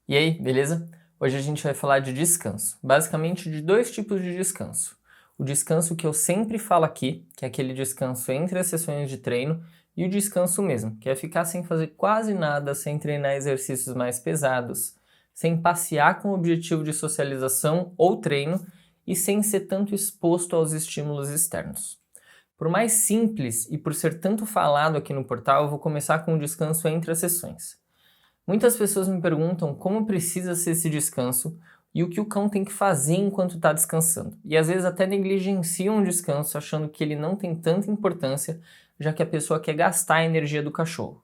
E aí, beleza? Hoje a gente vai falar de descanso, basicamente de dois tipos de descanso. O descanso que eu sempre falo aqui, que é aquele descanso entre as sessões de treino, e o descanso mesmo, que é ficar sem fazer quase nada, sem treinar exercícios mais pesados, sem passear com o objetivo de socialização ou treino e sem ser tanto exposto aos estímulos externos. Por mais simples e por ser tanto falado aqui no portal, eu vou começar com o descanso entre as sessões. Muitas pessoas me perguntam como precisa ser esse descanso e o que o cão tem que fazer enquanto está descansando. E às vezes até negligenciam o descanso achando que ele não tem tanta importância, já que a pessoa quer gastar a energia do cachorro.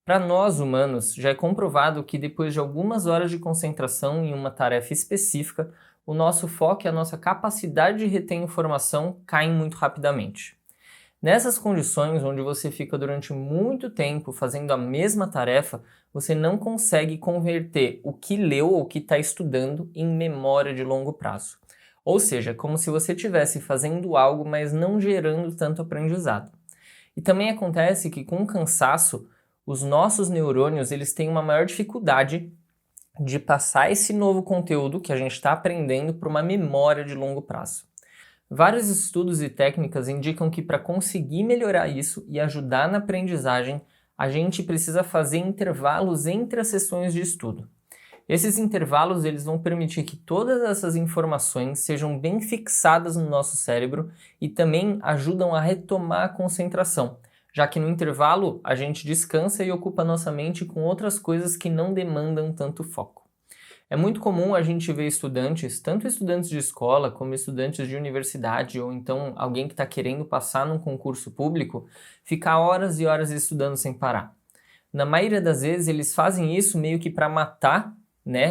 Para nós humanos, já é comprovado que depois de algumas horas de concentração em uma tarefa específica, o nosso foco e a nossa capacidade de reter informação caem muito rapidamente. Nessas condições, onde você fica durante muito tempo fazendo a mesma tarefa, você não consegue converter o que leu ou que está estudando em memória de longo prazo. Ou seja, é como se você estivesse fazendo algo, mas não gerando tanto aprendizado. E também acontece que com o cansaço, os nossos neurônios eles têm uma maior dificuldade de passar esse novo conteúdo que a gente está aprendendo para uma memória de longo prazo. Vários estudos e técnicas indicam que para conseguir melhorar isso e ajudar na aprendizagem, a gente precisa fazer intervalos entre as sessões de estudo. Esses intervalos eles vão permitir que todas essas informações sejam bem fixadas no nosso cérebro e também ajudam a retomar a concentração, já que no intervalo a gente descansa e ocupa nossa mente com outras coisas que não demandam tanto foco. É muito comum a gente ver estudantes, tanto estudantes de escola como estudantes de universidade ou então alguém que está querendo passar num concurso público, ficar horas e horas estudando sem parar. Na maioria das vezes eles fazem isso meio que para matar,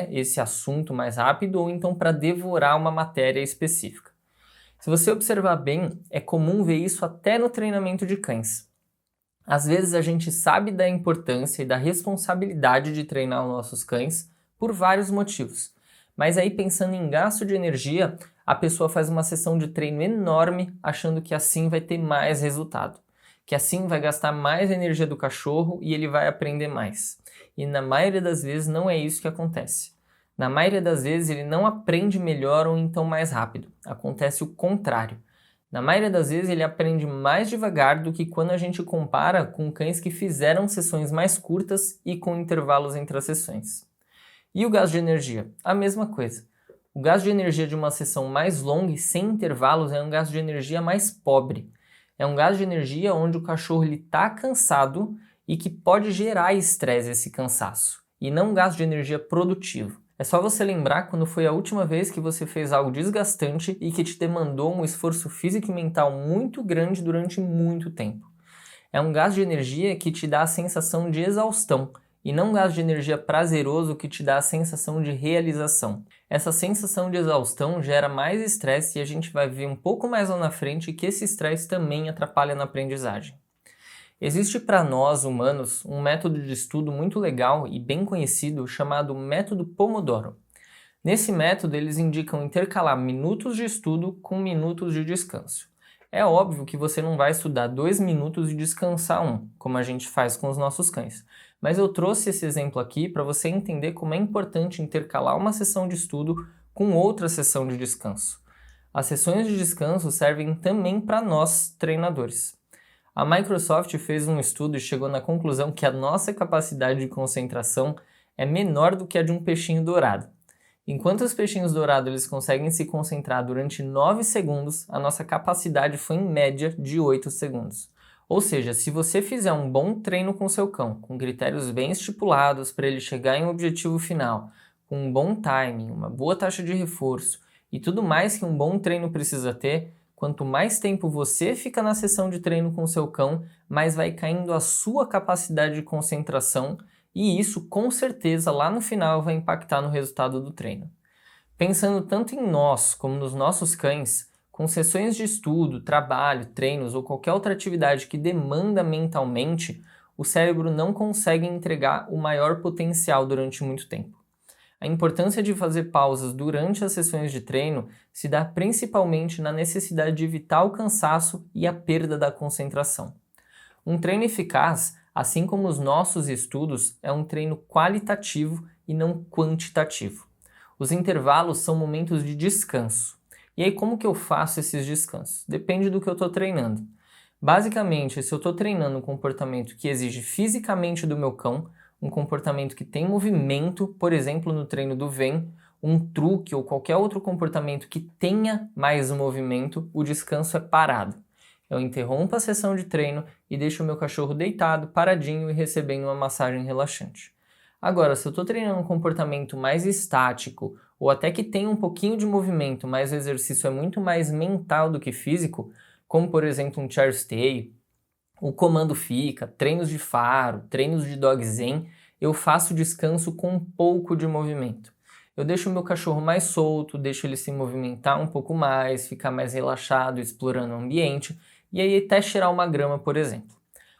esse assunto mais rápido ou então para devorar uma matéria específica. Se você observar bem, é comum ver isso até no treinamento de cães. Às vezes a gente sabe da importância e da responsabilidade de treinar os nossos cães, por vários motivos. Mas aí pensando em gasto de energia, a pessoa faz uma sessão de treino enorme achando que assim vai ter mais resultado, que assim vai gastar mais energia do cachorro e ele vai aprender mais. E na maioria das vezes não é isso que acontece. Na maioria das vezes ele não aprende melhor ou então mais rápido. Acontece o contrário. Na maioria das vezes ele aprende mais devagar do que quando a gente compara com cães que fizeram sessões mais curtas e com intervalos entre as sessões. E o gasto de energia? A mesma coisa. O gasto de energia de uma sessão mais longa e sem intervalos é um gasto de energia mais pobre. É um gasto de energia onde o cachorro está cansado e que pode gerar estresse esse cansaço, e não um gasto de energia produtivo. É só você lembrar quando foi a última vez que você fez algo desgastante e que te demandou um esforço físico e mental muito grande durante muito tempo. É um gasto de energia que te dá a sensação de exaustão, e não um gasto de energia prazeroso que te dá a sensação de realização. Essa sensação de exaustão gera mais estresse e a gente vai ver um pouco mais lá na frente que esse estresse também atrapalha na aprendizagem. Existe para nós, humanos, um método de estudo muito legal e bem conhecido chamado método Pomodoro. Nesse método, eles indicam intercalar minutos de estudo com minutos de descanso. É óbvio que você não vai estudar 2 minutos e descansar 1, como a gente faz com os nossos cães. Mas eu trouxe esse exemplo aqui para você entender como é importante intercalar uma sessão de estudo com outra sessão de descanso. As sessões de descanso servem também para nós, treinadores. A Microsoft fez um estudo e chegou na conclusão que a nossa capacidade de concentração é menor do que a de um peixinho dourado. Enquanto os peixinhos dourados eles conseguem se concentrar durante 9 segundos, a nossa capacidade foi em média de 8 segundos. Ou seja, se você fizer um bom treino com seu cão, com critérios bem estipulados para ele chegar em um objetivo final, com um bom timing, uma boa taxa de reforço e tudo mais que um bom treino precisa ter, quanto mais tempo você fica na sessão de treino com seu cão, mais vai caindo a sua capacidade de concentração e isso com certeza lá no final vai impactar no resultado do treino. Pensando tanto em nós como nos nossos cães, com sessões de estudo, trabalho, treinos ou qualquer outra atividade que demanda mentalmente, o cérebro não consegue entregar o maior potencial durante muito tempo. A importância de fazer pausas durante as sessões de treino se dá principalmente na necessidade de evitar o cansaço e a perda da concentração. Um treino eficaz, assim como os nossos estudos, é um treino qualitativo e não quantitativo. Os intervalos são momentos de descanso. E aí, como que eu faço esses descansos? Depende do que eu estou treinando. Basicamente, se eu estou treinando um comportamento que exige fisicamente do meu cão, um comportamento que tem movimento, por exemplo, no treino do VEM, um truque ou qualquer outro comportamento que tenha mais movimento, o descanso é parado. Eu interrompo a sessão de treino e deixo o meu cachorro deitado, paradinho e recebendo uma massagem relaxante. Agora, se eu estou treinando um comportamento mais estático, ou até que tem um pouquinho de movimento, mas o exercício é muito mais mental do que físico, como por exemplo um chair stay, o comando fica, treinos de faro, treinos de dog zen, eu faço descanso com um pouco de movimento. Eu deixo o meu cachorro mais solto, deixo ele se movimentar um pouco mais, ficar mais relaxado, explorando o ambiente, e aí até cheirar uma grama, por exemplo.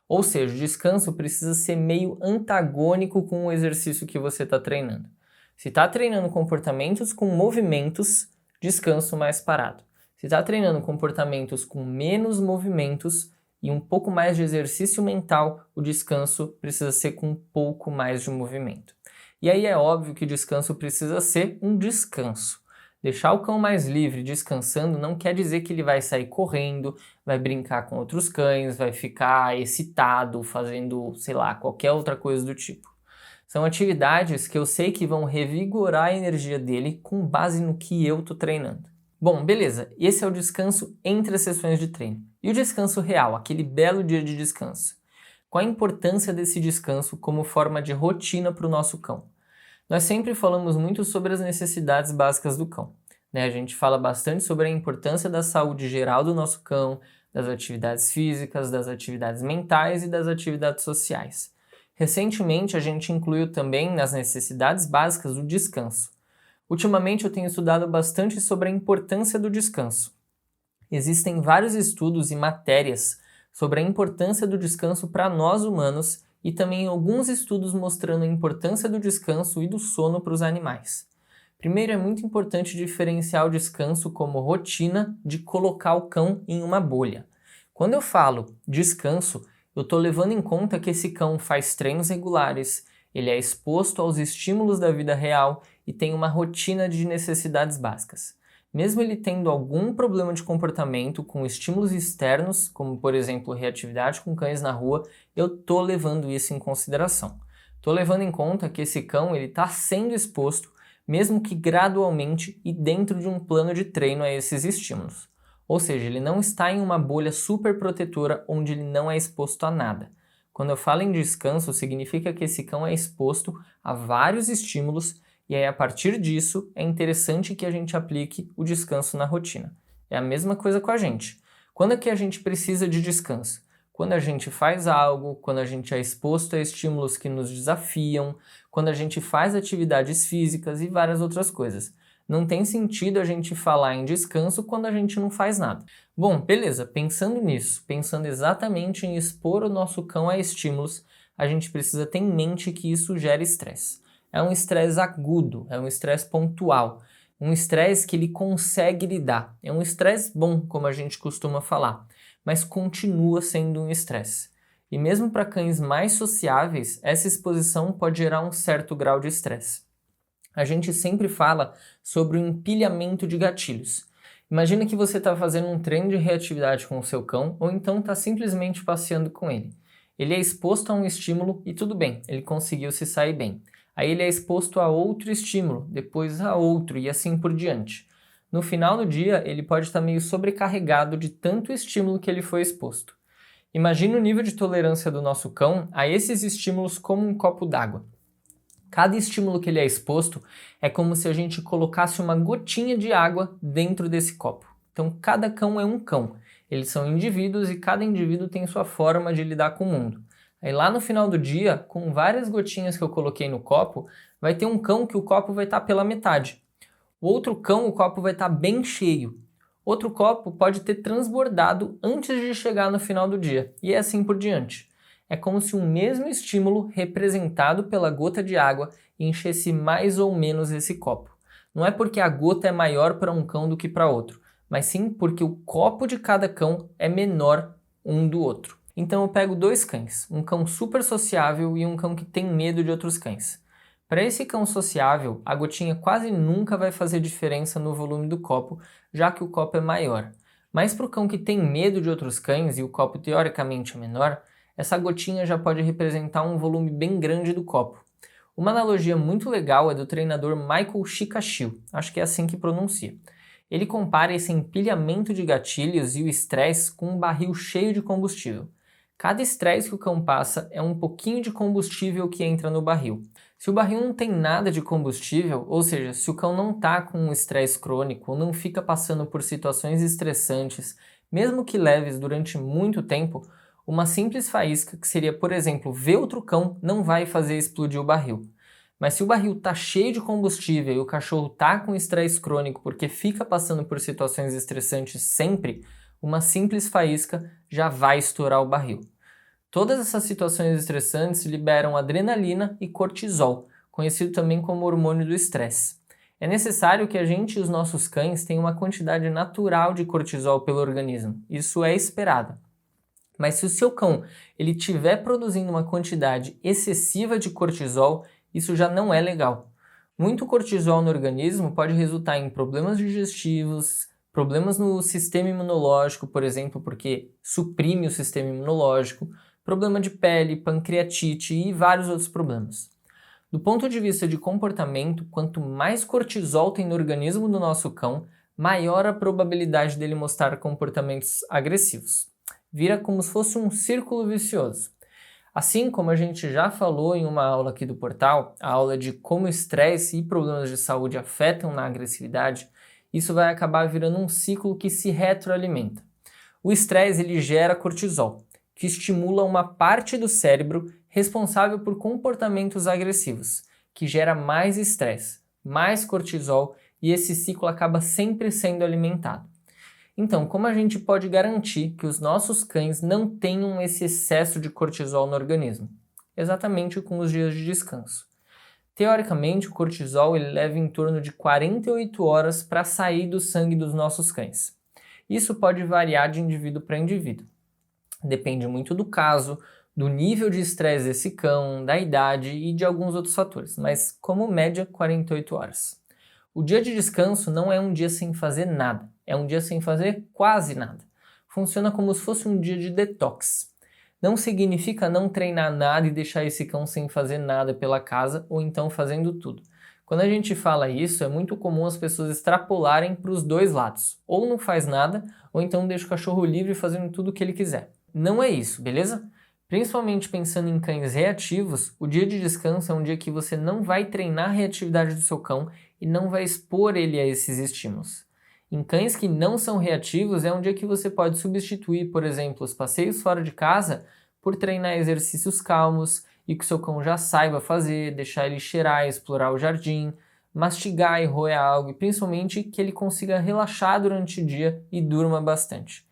Ou seja, o descanso precisa ser meio antagônico com o exercício que você está treinando. Se está treinando comportamentos com movimentos, descanso mais parado. Se está treinando comportamentos com menos movimentos e um pouco mais de exercício mental, o descanso precisa ser com um pouco mais de movimento. E aí é óbvio que descanso precisa ser um descanso. Deixar o cão mais livre descansando não quer dizer que ele vai sair correndo, vai brincar com outros cães, vai ficar excitado, fazendo, sei lá, qualquer outra coisa do tipo. São atividades que eu sei que vão revigorar a energia dele com base no que eu estou treinando. Bom, beleza, esse é o descanso entre as sessões de treino. E o descanso real, aquele belo dia de descanso? Qual a importância desse descanso como forma de rotina para o nosso cão? Nós sempre falamos muito sobre as necessidades básicas do cão, né? A gente fala bastante sobre a importância da saúde geral do nosso cão, das atividades físicas, das atividades mentais e das atividades sociais. Recentemente, a gente incluiu também nas necessidades básicas o descanso. Ultimamente, eu tenho estudado bastante sobre a importância do descanso. Existem vários estudos e matérias sobre a importância do descanso para nós humanos e também alguns estudos mostrando a importância do descanso e do sono para os animais. Primeiro, é muito importante diferenciar o descanso como rotina de colocar o cão em uma bolha. Quando eu falo descanso, eu estou levando em conta que esse cão faz treinos regulares, ele é exposto aos estímulos da vida real e tem uma rotina de necessidades básicas. Mesmo ele tendo algum problema de comportamento com estímulos externos, como por exemplo reatividade com cães na rua, eu estou levando isso em consideração. Estou levando em conta que esse cão está sendo exposto, mesmo que gradualmente e dentro de um plano de treino a esses estímulos. Ou seja, ele não está em uma bolha super protetora onde ele não é exposto a nada. Quando eu falo em descanso, significa que esse cão é exposto a vários estímulos e aí, a partir disso, é interessante que a gente aplique o descanso na rotina. É a mesma coisa com a gente. Quando é que a gente precisa de descanso? Quando a gente faz algo, quando a gente é exposto a estímulos que nos desafiam, quando a gente faz atividades físicas e várias outras coisas. Não tem sentido a gente falar em descanso quando a gente não faz nada. Bom, beleza, pensando nisso, pensando exatamente em expor o nosso cão a estímulos, a gente precisa ter em mente que isso gera estresse. É um estresse agudo, é um estresse pontual, um estresse que ele consegue lidar. É um estresse bom, como a gente costuma falar, mas continua sendo um estresse. E mesmo para cães mais sociáveis, essa exposição pode gerar um certo grau de estresse. A gente sempre fala sobre o empilhamento de gatilhos. Imagina que você está fazendo um treino de reatividade com o seu cão ou então está simplesmente passeando com ele. Ele é exposto a um estímulo e tudo bem, ele conseguiu se sair bem. Aí ele é exposto a outro estímulo, depois a outro e assim por diante. No final do dia, ele pode estar meio sobrecarregado de tanto estímulo que ele foi exposto. Imagine o nível de tolerância do nosso cão a esses estímulos como um copo d'água. Cada estímulo que ele é exposto é como se a gente colocasse uma gotinha de água dentro desse copo. Então, cada cão é um cão. Eles são indivíduos e cada indivíduo tem sua forma de lidar com o mundo. Aí lá no final do dia, com várias gotinhas que eu coloquei no copo, vai ter um cão que o copo vai estar pela metade. O outro cão, o copo vai estar bem cheio. Outro copo pode ter transbordado antes de chegar no final do dia, e assim por diante. É como se um mesmo estímulo representado pela gota de água enchesse mais ou menos esse copo. Não é porque a gota é maior para um cão do que para outro, mas sim porque o copo de cada cão é menor um do outro. Então eu pego dois cães, um cão super sociável e um cão que tem medo de outros cães. Para esse cão sociável, a gotinha quase nunca vai fazer diferença no volume do copo, já que o copo é maior. Mas para o cão que tem medo de outros cães e o copo teoricamente é menor, essa gotinha já pode representar um volume bem grande do copo. Uma analogia muito legal é do treinador Michael Chikashio, acho que é assim que pronuncia. Ele compara esse empilhamento de gatilhos e o estresse com um barril cheio de combustível. Cada estresse que o cão passa é um pouquinho de combustível que entra no barril. Se o barril não tem nada de combustível, ou seja, se o cão não está com um estresse crônico ou não fica passando por situações estressantes, mesmo que leves durante muito tempo, uma simples faísca, que seria, por exemplo, ver outro cão, não vai fazer explodir o barril. Mas se o barril está cheio de combustível e o cachorro está com estresse crônico porque fica passando por situações estressantes sempre, uma simples faísca já vai estourar o barril. Todas essas situações estressantes liberam adrenalina e cortisol, conhecido também como hormônio do estresse. É necessário que a gente e os nossos cães tenham uma quantidade natural de cortisol pelo organismo. Isso é esperado. Mas se o seu cão ele estiver produzindo uma quantidade excessiva de cortisol, isso já não é legal. Muito cortisol no organismo pode resultar em problemas digestivos, problemas no sistema imunológico, por exemplo, porque suprime o sistema imunológico, problema de pele, pancreatite e vários outros problemas. Do ponto de vista de comportamento, quanto mais cortisol tem no organismo do nosso cão, maior a probabilidade dele mostrar comportamentos agressivos. Vira como se fosse um círculo vicioso. Assim como a gente já falou em uma aula aqui do portal, a aula de como estresse e problemas de saúde afetam na agressividade, isso vai acabar virando um ciclo que se retroalimenta. O estresse ele gera cortisol, que estimula uma parte do cérebro responsável por comportamentos agressivos, que gera mais estresse, mais cortisol e esse ciclo acaba sempre sendo alimentado. Então, como a gente pode garantir que os nossos cães não tenham esse excesso de cortisol no organismo? Exatamente com os dias de descanso. Teoricamente, o cortisol ele leva em torno de 48 horas para sair do sangue dos nossos cães. Isso pode variar de indivíduo para indivíduo. Depende muito do caso, do nível de estresse desse cão, da idade e de alguns outros fatores, mas como média, 48 horas. O dia de descanso não é um dia sem fazer nada, é um dia sem fazer quase nada. Funciona como se fosse um dia de detox. Não significa não treinar nada e deixar esse cão sem fazer nada pela casa ou então fazendo tudo. Quando a gente fala isso, é muito comum as pessoas extrapolarem para os dois lados. Ou não faz nada, ou então deixa o cachorro livre fazendo tudo o que ele quiser. Não é isso, beleza? Principalmente pensando em cães reativos, o dia de descanso é um dia que você não vai treinar a reatividade do seu cão e não vai expor ele a esses estímulos. Em cães que não são reativos, é um dia que você pode substituir, por exemplo, os passeios fora de casa por treinar exercícios calmos e que o seu cão já saiba fazer, deixar ele cheirar, explorar o jardim, mastigar e roer algo e principalmente que ele consiga relaxar durante o dia e durma bastante.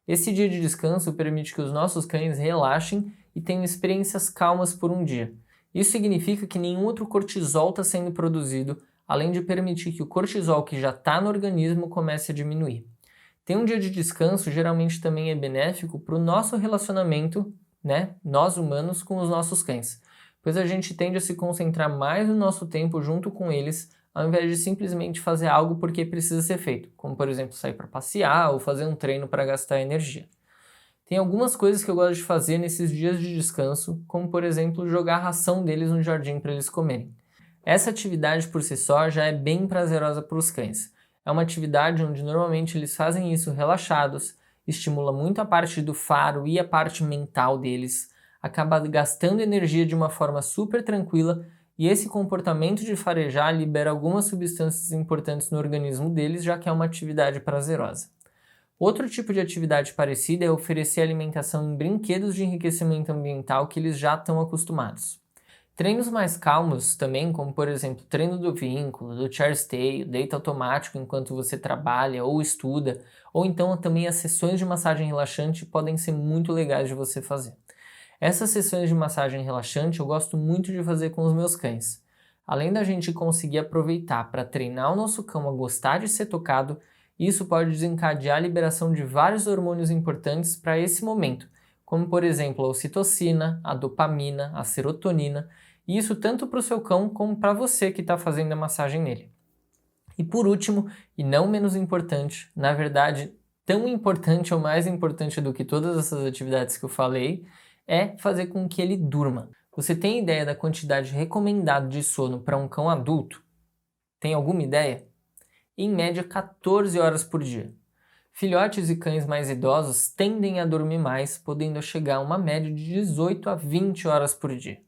Esse dia de descanso permite que os nossos cães relaxem e tenham experiências calmas por um dia. Isso significa que nenhum outro cortisol está sendo produzido, além de permitir que o cortisol que já está no organismo comece a diminuir. Ter um dia de descanso geralmente também é benéfico para o nosso relacionamento, nós humanos, com os nossos cães, pois a gente tende a se concentrar mais no nosso tempo junto com eles, ao invés de simplesmente fazer algo porque precisa ser feito, como por exemplo sair para passear ou fazer um treino para gastar energia. Tem algumas coisas que eu gosto de fazer nesses dias de descanso, como por exemplo jogar a ração deles no jardim para eles comerem. Essa atividade por si só já é bem prazerosa para os cães. É uma atividade onde normalmente eles fazem isso relaxados, estimula muito a parte do faro e a parte mental deles, acaba gastando energia de uma forma super tranquila e esse comportamento de farejar libera algumas substâncias importantes no organismo deles, já que é uma atividade prazerosa. Outro tipo de atividade parecida é oferecer alimentação em brinquedos de enriquecimento ambiental que eles já estão acostumados. Treinos mais calmos também, como por exemplo treino do vínculo, do chair stay, o deito automático enquanto você trabalha ou estuda, ou então também as sessões de massagem relaxante podem ser muito legais de você fazer. Essas sessões de massagem relaxante eu gosto muito de fazer com os meus cães. Além da gente conseguir aproveitar para treinar o nosso cão a gostar de ser tocado, isso pode desencadear a liberação de vários hormônios importantes para esse momento, como por exemplo a ocitocina, a dopamina, a serotonina, E isso tanto para o seu cão como para você que está fazendo a massagem nele. E por último, e não menos importante, na verdade, tão importante ou mais importante do que todas essas atividades que eu falei, é fazer com que ele durma. Você tem ideia da quantidade recomendada de sono para um cão adulto? Tem alguma ideia? Em média, 14 horas por dia. Filhotes e cães mais idosos tendem a dormir mais, podendo chegar a uma média de 18 a 20 horas por dia.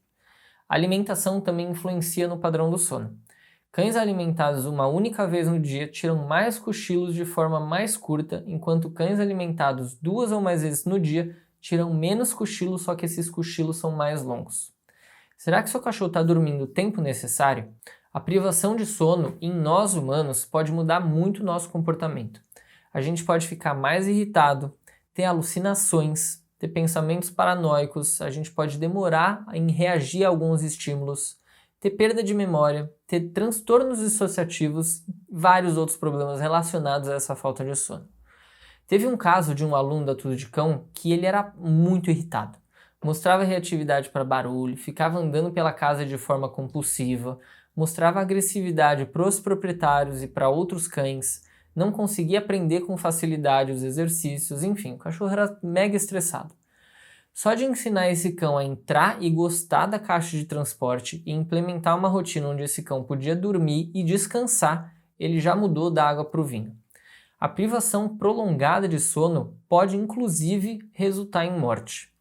A alimentação também influencia no padrão do sono. Cães alimentados uma única vez no dia tiram mais cochilos de forma mais curta, enquanto cães alimentados 2 ou mais vezes no dia tiram menos cochilos, só que esses cochilos são mais longos. Será que seu cachorro está dormindo o tempo necessário? A privação de sono em nós humanos pode mudar muito o nosso comportamento. A gente pode ficar mais irritado, ter alucinações, ter pensamentos paranoicos, a gente pode demorar em reagir a alguns estímulos, ter perda de memória, ter transtornos dissociativos e vários outros problemas relacionados a essa falta de sono. Teve um caso de um aluno da Tudo de Cão que ele era muito irritado. Mostrava reatividade para barulho, ficava andando pela casa de forma compulsiva, mostrava agressividade para os proprietários e para outros cães, não conseguia aprender com facilidade os exercícios, enfim, o cachorro era mega estressado. Só de ensinar esse cão a entrar e gostar da caixa de transporte e implementar uma rotina onde esse cão podia dormir e descansar, ele já mudou da água para o vinho. A privação prolongada de sono pode inclusive resultar em morte.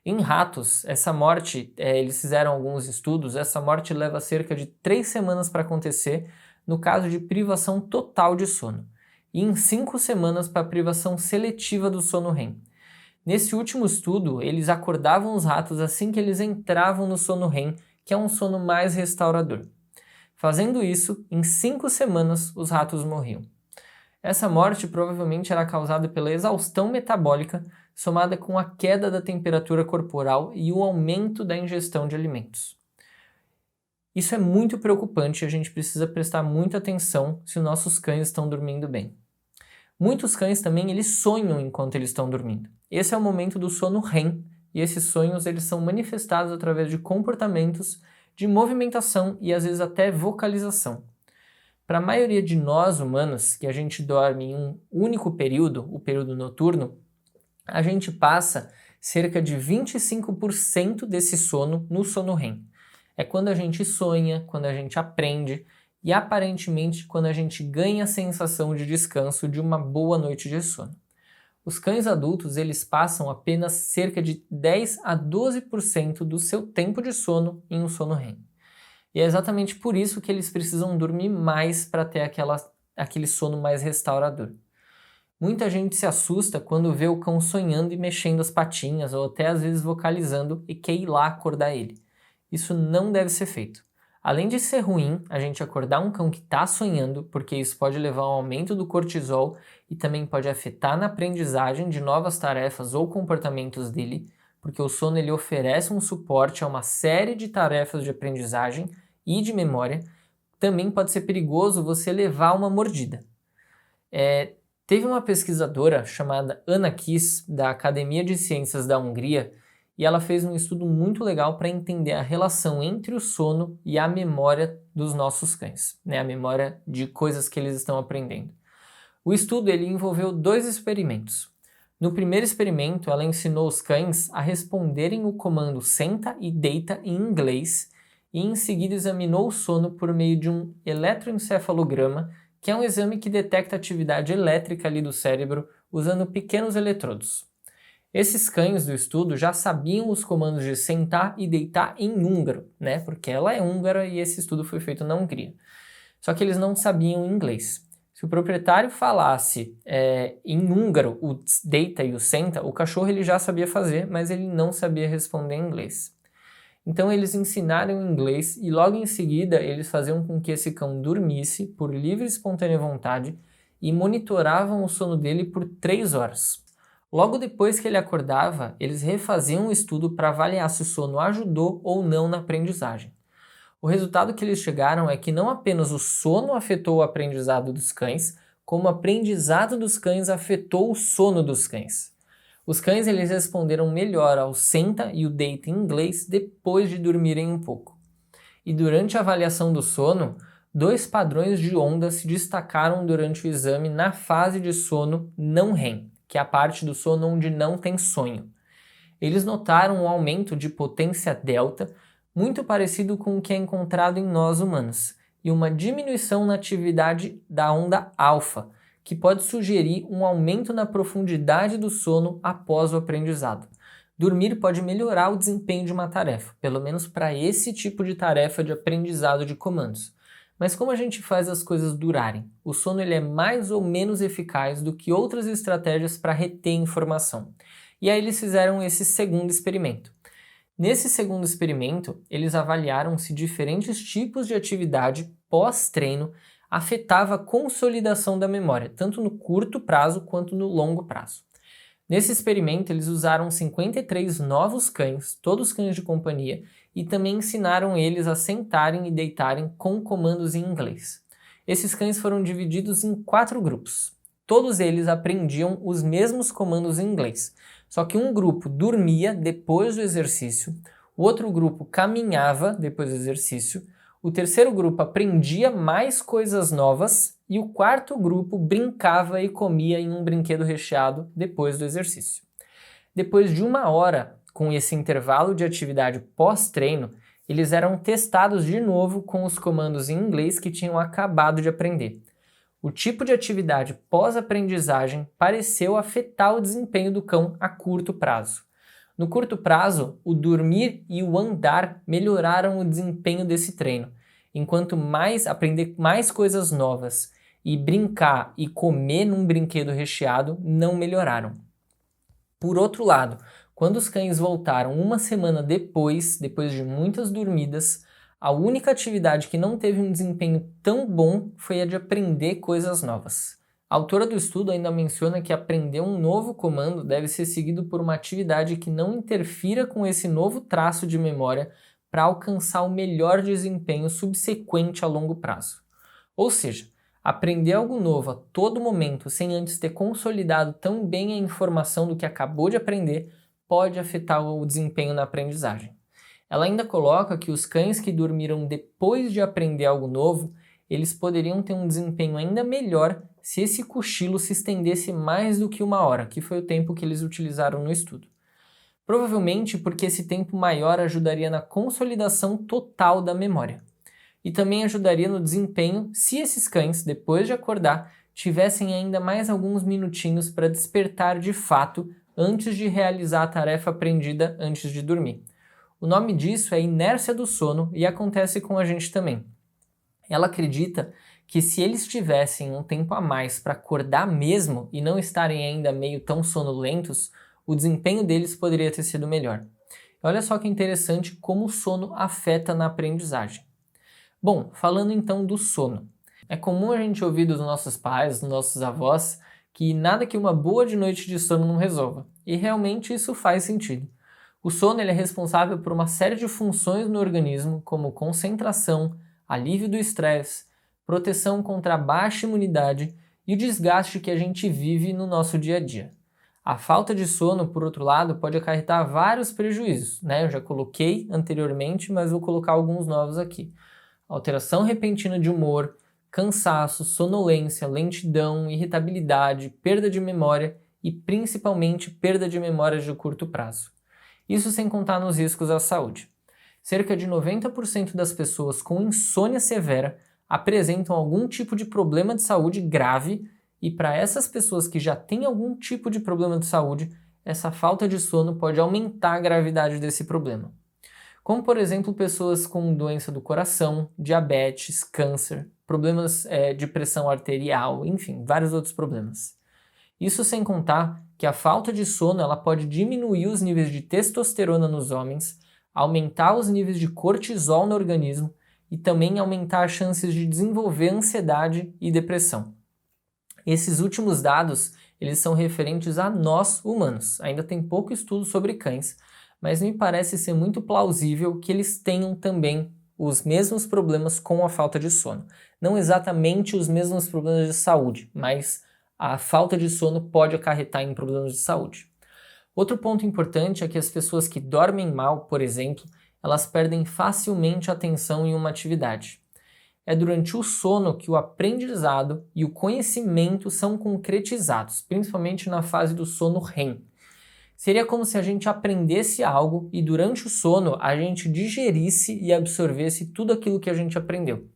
Em ratos, essa morte, eles fizeram alguns estudos, essa morte leva cerca de 3 semanas para acontecer no caso de privação total de sono, e em 5 semanas para privação seletiva do sono REM. Nesse último estudo, eles acordavam os ratos assim que eles entravam no sono REM, que é um sono mais restaurador. Fazendo isso, em 5 semanas, os ratos morriam. Essa morte provavelmente era causada pela exaustão metabólica, somada com a queda da temperatura corporal e o aumento da ingestão de alimentos. Isso é muito preocupante e a gente precisa prestar muita atenção se os nossos cães estão dormindo bem. Muitos cães também eles sonham enquanto eles estão dormindo. Esse é o momento do sono REM e esses sonhos eles são manifestados através de comportamentos, de movimentação e às vezes até vocalização. Para a maioria de nós humanos, que a gente dorme em um único período, o período noturno, a gente passa cerca de 25% desse sono no sono REM. É quando a gente sonha, quando a gente aprende e aparentemente quando a gente ganha a sensação de descanso de uma boa noite de sono. Os cães adultos eles passam apenas cerca de 10 a 12% do seu tempo de sono em um sono REM. E é exatamente por isso que eles precisam dormir mais para ter aquele sono mais restaurador. Muita gente se assusta quando vê o cão sonhando e mexendo as patinhas ou até às vezes vocalizando e quer ir lá acordar ele. Isso não deve ser feito. Além de ser ruim a gente acordar um cão que está sonhando, porque isso pode levar ao aumento do cortisol e também pode afetar na aprendizagem de novas tarefas ou comportamentos dele, porque o sono ele oferece um suporte a uma série de tarefas de aprendizagem e de memória. Também pode ser perigoso você levar uma mordida. Teve uma pesquisadora chamada Anna Kiss, da Academia de Ciências da Hungria, e ela fez um estudo muito legal para entender a relação entre o sono e a memória dos nossos cães, né? A memória de coisas que eles estão aprendendo. O estudo ele envolveu 2 experimentos. No primeiro experimento, ela ensinou os cães a responderem o comando senta e deita em inglês e em seguida examinou o sono por meio de um eletroencefalograma, que é um exame que detecta a atividade elétrica ali do cérebro usando pequenos eletrodos. Esses cães do estudo já sabiam os comandos de sentar e deitar em húngaro, né? Porque ela é húngara e esse estudo foi feito na Hungria. Só que eles não sabiam inglês. Se o proprietário falasse em húngaro o deita e o senta, o cachorro ele já sabia fazer, mas ele não sabia responder em inglês. Então eles ensinaram inglês e logo em seguida eles faziam com que esse cão dormisse por livre e espontânea vontade e monitoravam o sono dele por 3 horas. Logo depois que ele acordava, eles refaziam o estudo para avaliar se o sono ajudou ou não na aprendizagem. O resultado que eles chegaram é que não apenas o sono afetou o aprendizado dos cães, como o aprendizado dos cães afetou o sono dos cães. Os cães eles responderam melhor ao senta e o deita em inglês depois de dormirem um pouco. E durante a avaliação do sono, 2 padrões de onda se destacaram durante o exame na fase de sono não REM, que é a parte do sono onde não tem sonho. Eles notaram um aumento de potência delta, muito parecido com o que é encontrado em nós humanos, e uma diminuição na atividade da onda alfa, que pode sugerir um aumento na profundidade do sono após o aprendizado. Dormir pode melhorar o desempenho de uma tarefa, pelo menos para esse tipo de tarefa de aprendizado de comandos. Mas como a gente faz as coisas durarem? O sono ele é mais ou menos eficaz do que outras estratégias para reter informação. E aí eles fizeram esse segundo experimento. Nesse segundo experimento, eles avaliaram se diferentes tipos de atividade pós-treino afetava a consolidação da memória, tanto no curto prazo quanto no longo prazo. Nesse experimento, eles usaram 53 novos cães, todos cães de companhia, e também ensinaram eles a sentarem e deitarem com comandos em inglês. Esses cães foram divididos em 4 grupos. Todos eles aprendiam os mesmos comandos em inglês, só que um grupo dormia depois do exercício, o outro grupo caminhava depois do exercício, o terceiro grupo aprendia mais coisas novas e o quarto grupo brincava e comia em um brinquedo recheado depois do exercício. Depois de 1 hora, com esse intervalo de atividade pós-treino, eles eram testados de novo com os comandos em inglês que tinham acabado de aprender. O tipo de atividade pós-aprendizagem pareceu afetar o desempenho do cão a curto prazo. No curto prazo, o dormir e o andar melhoraram o desempenho desse treino, enquanto aprender mais coisas novas e brincar e comer num brinquedo recheado não melhoraram. Por outro lado, quando os cães voltaram 1 semana depois de muitas dormidas, a única atividade que não teve um desempenho tão bom foi a de aprender coisas novas. A autora do estudo ainda menciona que aprender um novo comando deve ser seguido por uma atividade que não interfira com esse novo traço de memória para alcançar o melhor desempenho subsequente a longo prazo. Ou seja, aprender algo novo a todo momento sem antes ter consolidado tão bem a informação do que acabou de aprender pode afetar o desempenho na aprendizagem. Ela ainda coloca que os cães que dormiram depois de aprender algo novo, eles poderiam ter um desempenho ainda melhor se esse cochilo se estendesse mais do que 1 hora, que foi o tempo que eles utilizaram no estudo. Provavelmente porque esse tempo maior ajudaria na consolidação total da memória. E também ajudaria no desempenho se esses cães, depois de acordar, tivessem ainda mais alguns minutinhos para despertar de fato antes de realizar a tarefa aprendida antes de dormir. O nome disso é inércia do sono e acontece com a gente também. Ela acredita que se eles tivessem um tempo a mais para acordar mesmo e não estarem ainda meio tão sonolentos, o desempenho deles poderia ter sido melhor. Olha só que interessante como o sono afeta na aprendizagem. Bom, falando então do sono. É comum a gente ouvir dos nossos pais, dos nossos avós, que nada que uma boa noite de sono não resolva. E realmente isso faz sentido. O sono ele é responsável por uma série de funções no organismo, como concentração, alívio do estresse, proteção contra a baixa imunidade e o desgaste que a gente vive no nosso dia a dia. A falta de sono, por outro lado, pode acarretar vários prejuízos, né? Eu já coloquei anteriormente, mas vou colocar alguns novos aqui. Alteração repentina de humor, cansaço, sonolência, lentidão, irritabilidade, perda de memória e principalmente perda de memória de curto prazo. Isso sem contar nos riscos à saúde. Cerca de 90% das pessoas com insônia severa apresentam algum tipo de problema de saúde grave e para essas pessoas que já têm algum tipo de problema de saúde, essa falta de sono pode aumentar a gravidade desse problema. Como, por exemplo, pessoas com doença do coração, diabetes, câncer, problemas de pressão arterial, enfim, vários outros problemas. Isso sem contar que a falta de sono ela pode diminuir os níveis de testosterona nos homens, aumentar os níveis de cortisol no organismo e também aumentar as chances de desenvolver ansiedade e depressão. Esses últimos dados, eles são referentes a nós humanos. Ainda tem pouco estudo sobre cães, mas me parece ser muito plausível que eles tenham também os mesmos problemas com a falta de sono. Não exatamente os mesmos problemas de saúde, mas a falta de sono pode acarretar em problemas de saúde. Outro ponto importante é que as pessoas que dormem mal, por exemplo, elas perdem facilmente a atenção em uma atividade. É durante o sono que o aprendizado e o conhecimento são concretizados, principalmente na fase do sono REM. Seria como se a gente aprendesse algo e durante o sono a gente digerisse e absorvesse tudo aquilo que a gente aprendeu.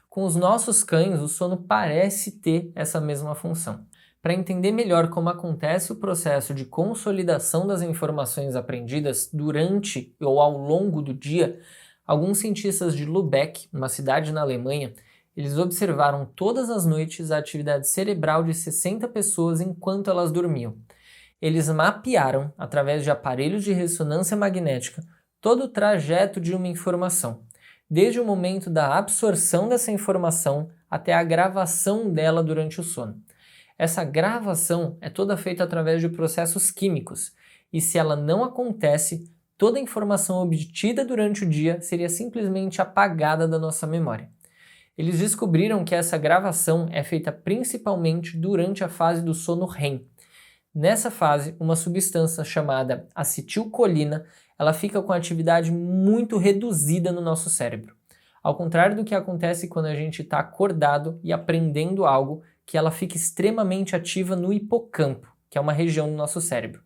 Com os nossos cães, o sono parece ter essa mesma função. Para entender melhor como acontece o processo de consolidação das informações aprendidas durante ou ao longo do dia, alguns cientistas de Lübeck, uma cidade na Alemanha, eles observaram todas as noites a atividade cerebral de 60 pessoas enquanto elas dormiam. Eles mapearam, através de aparelhos de ressonância magnética, todo o trajeto de uma informação, desde o momento da absorção dessa informação até a gravação dela durante o sono. Essa gravação é toda feita através de processos químicos, e se ela não acontece, toda a informação obtida durante o dia seria simplesmente apagada da nossa memória. Eles descobriram que essa gravação é feita principalmente durante a fase do sono REM. Nessa fase, uma substância chamada acetilcolina, ela fica com a atividade muito reduzida no nosso cérebro. Ao contrário do que acontece quando a gente está acordado e aprendendo algo, que ela fica extremamente ativa no hipocampo, que é uma região do nosso cérebro.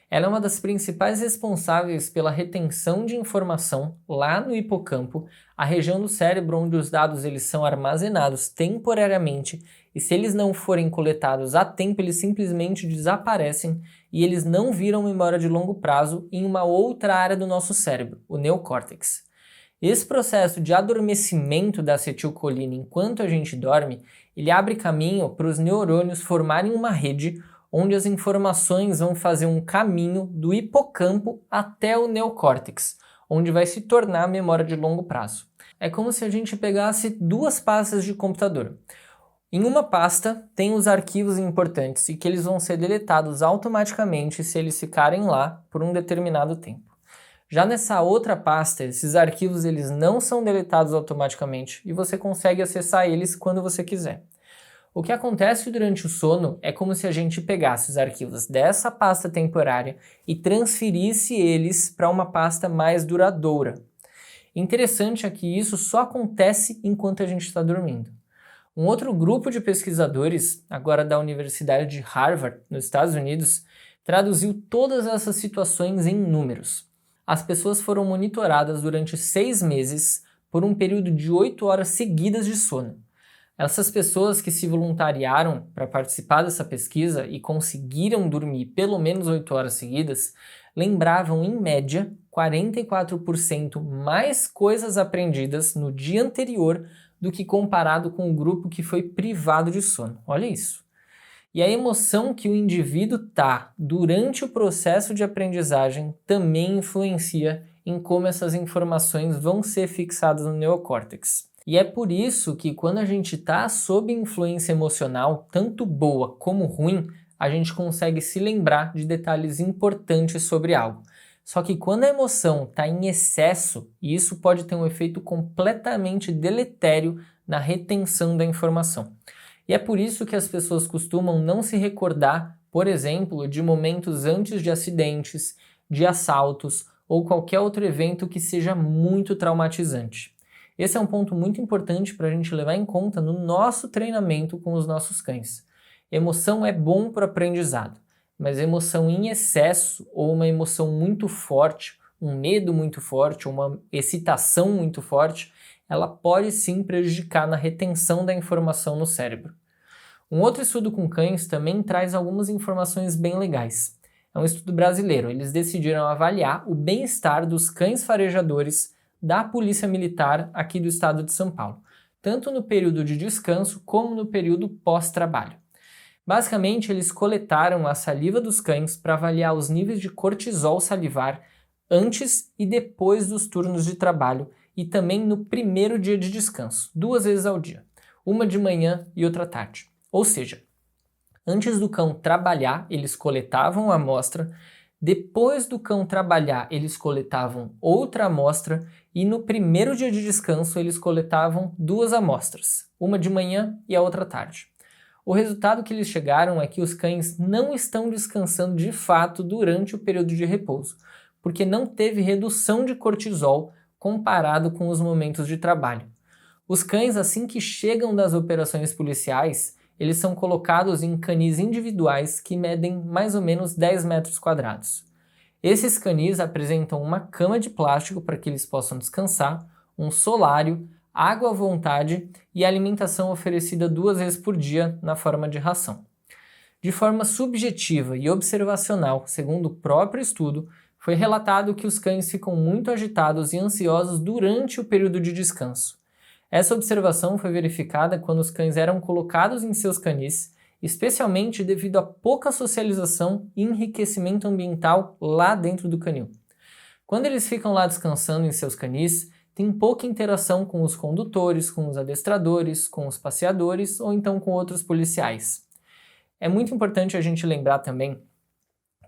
Ela é uma das principais responsáveis pela retenção de informação lá no hipocampo, a região do cérebro onde os dados eles são armazenados temporariamente e se eles não forem coletados a tempo, eles simplesmente desaparecem e eles não viram memória de longo prazo em uma outra área do nosso cérebro, o neocórtex. Esse processo de adormecimento da acetilcolina enquanto a gente dorme, ele abre caminho para os neurônios formarem uma rede onde as informações vão fazer um caminho do hipocampo até o neocórtex, onde vai se tornar a memória de longo prazo. É como se a gente pegasse duas pastas de computador. Em uma pasta tem os arquivos importantes e que eles vão ser deletados automaticamente se eles ficarem lá por um determinado tempo. Já nessa outra pasta, esses arquivos eles não são deletados automaticamente e você consegue acessar eles quando você quiser. O que acontece durante o sono é como se a gente pegasse os arquivos dessa pasta temporária e transferisse eles para uma pasta mais duradoura. Interessante é que isso só acontece enquanto a gente está dormindo. Um outro grupo de pesquisadores, agora da Universidade de Harvard, nos Estados Unidos, traduziu todas essas situações em números. As pessoas foram monitoradas durante 6 meses por um período de 8 horas seguidas de sono. Essas pessoas que se voluntariaram para participar dessa pesquisa e conseguiram dormir pelo menos 8 horas seguidas, lembravam em média 44% mais coisas aprendidas no dia anterior do que comparado com o grupo que foi privado de sono. Olha isso. E a emoção que o indivíduo tá durante o processo de aprendizagem também influencia em como essas informações vão ser fixadas no neocórtex. E é por isso que quando a gente está sob influência emocional, tanto boa como ruim, a gente consegue se lembrar de detalhes importantes sobre algo. Só que quando a emoção está em excesso, isso pode ter um efeito completamente deletério na retenção da informação. E é por isso que as pessoas costumam não se recordar, por exemplo, de momentos antes de acidentes, de assaltos ou qualquer outro evento que seja muito traumatizante. Esse é um ponto muito importante para a gente levar em conta no nosso treinamento com os nossos cães. Emoção é bom para o aprendizado, mas emoção em excesso ou uma emoção muito forte, um medo muito forte, uma excitação muito forte, ela pode sim prejudicar na retenção da informação no cérebro. Um outro estudo com cães também traz algumas informações bem legais. É um estudo brasileiro, eles decidiram avaliar o bem-estar dos cães farejadores da Polícia Militar aqui do estado de São Paulo, tanto no período de descanso como no período pós-trabalho. Basicamente, eles coletaram a saliva dos cães para avaliar os níveis de cortisol salivar antes e depois dos turnos de trabalho e também no primeiro dia de descanso, 2 vezes ao dia, uma de manhã e outra à tarde. Ou seja, antes do cão trabalhar, eles coletavam a amostra, depois do cão trabalhar, eles coletavam outra amostra e no primeiro dia de descanso eles coletavam 2 amostras, uma de manhã e a outra à tarde. O resultado que eles chegaram é que os cães não estão descansando de fato durante o período de repouso, porque não teve redução de cortisol comparado com os momentos de trabalho. Os cães, assim que chegam das operações policiais, eles são colocados em canis individuais que medem mais ou menos 10 metros quadrados. Esses canis apresentam uma cama de plástico para que eles possam descansar, um solário, água à vontade e alimentação oferecida 2 vezes por dia na forma de ração. De forma subjetiva e observacional, segundo o próprio estudo, foi relatado que os cães ficam muito agitados e ansiosos durante o período de descanso. Essa observação foi verificada quando os cães eram colocados em seus canis, especialmente devido à pouca socialização e enriquecimento ambiental lá dentro do canil. Quando eles ficam lá descansando em seus canis, tem pouca interação com os condutores, com os adestradores, com os passeadores ou então com outros policiais. É muito importante a gente lembrar também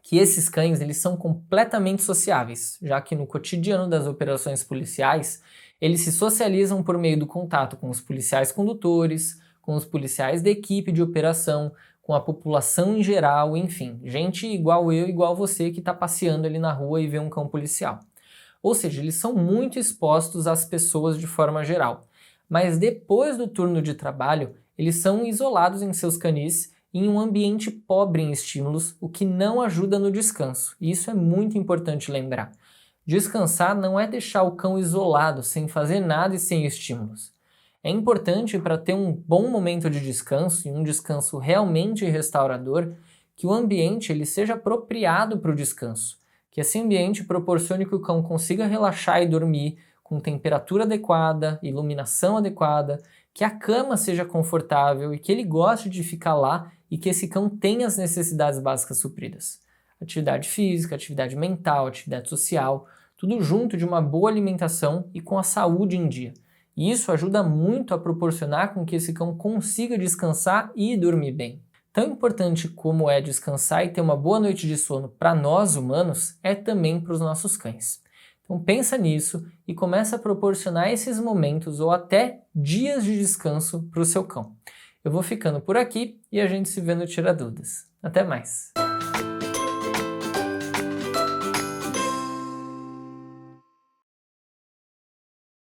que esses cães eles são completamente sociáveis, já que no cotidiano das operações policiais, eles se socializam por meio do contato com os policiais condutores, com os policiais da equipe de operação, com a população em geral, enfim, gente igual eu, igual você que está passeando ali na rua e vê um cão policial. Ou seja, eles são muito expostos às pessoas de forma geral. Mas depois do turno de trabalho, eles são isolados em seus canis em um ambiente pobre em estímulos, o que não ajuda no descanso. E isso é muito importante lembrar. Descansar não é deixar o cão isolado, sem fazer nada e sem estímulos. É importante para ter um bom momento de descanso e um descanso realmente restaurador, que o ambiente ele seja apropriado para o descanso, que esse ambiente proporcione que o cão consiga relaxar e dormir com temperatura adequada, iluminação adequada, que a cama seja confortável e que ele goste de ficar lá e que esse cão tenha as necessidades básicas supridas. Atividade física, atividade mental, atividade social, tudo junto de uma boa alimentação e com a saúde em dia. E isso ajuda muito a proporcionar com que esse cão consiga descansar e dormir bem. Tão importante como é descansar e ter uma boa noite de sono para nós humanos, é também para os nossos cães. Então pensa nisso e começa a proporcionar esses momentos ou até dias de descanso para o seu cão. Eu vou ficando por aqui e a gente se vê no Tira Dúvidas. Até mais!